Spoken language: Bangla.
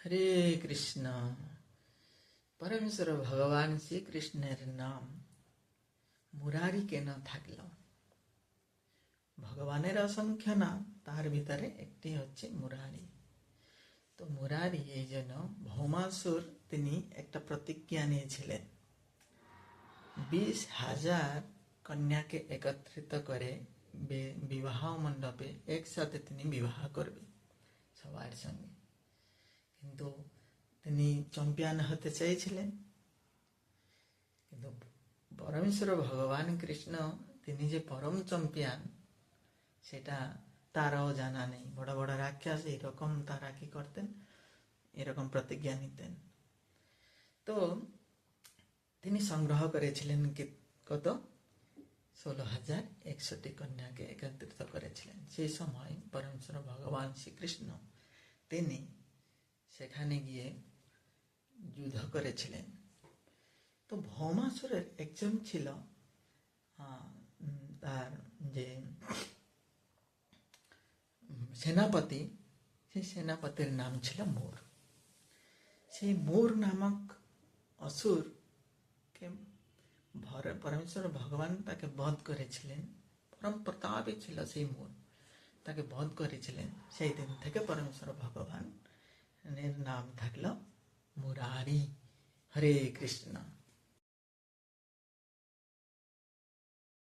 হরে কৃষ্ণ। পরমেশ্বর ভগবান শ্রীকৃষ্ণের নাম মুরারি কেন থাকল? ভগবানের অসংখ্য নাম, তার ভিতরে একটি হচ্ছে মুরারি। তো মুরারি এই জন্য ভৌমাসুর তিনি একটা প্রতিজ্ঞা নিয়েছিলেন, 20,000 কন্যাকে একত্রিত করে বিবাহ মণ্ডপে একসাথে তিনি বিবাহ করবে সবার সঙ্গে। কিন্তু তিনি চ্যাম্পিয়ন হতে চেয়েছিলেন, কিন্তু পরমেশ্বর ভগবান কৃষ্ণ তিনি যে পরম চ্যাম্পিয়ন সেটা তারাও জানা নেই। বড় বড় রাক্ষস এরকম তারা কি করতেন, এরকম প্রতিজ্ঞা নিতেন। তো তিনি সংগ্রহ করেছিলেন কত 16,100টি কন্যাকে একত্রিত করেছিলেন। সেই সময় পরমেশ্বর ভগবান শ্রীকৃষ্ণ তিনি সেখানে গিয়ে যুদ্ধ করেছিলেন। তো ভৌমাসুরের একজন ছিল তার যে সেনাপতি, সেই সেনাপতির নাম ছিল মোর। সেই মোর নামক অসুরকে পরমেশ্বর ভগবান তাকে বধ করেছিলেন। পরম প্রতাপী ছিল সেই মোর, তাকে বধ করেছিলেন। সেই দিন থেকে পরমেশ্বর ভগবান এর নাম থাকলো মুরারি। হরে কৃষ্ণ।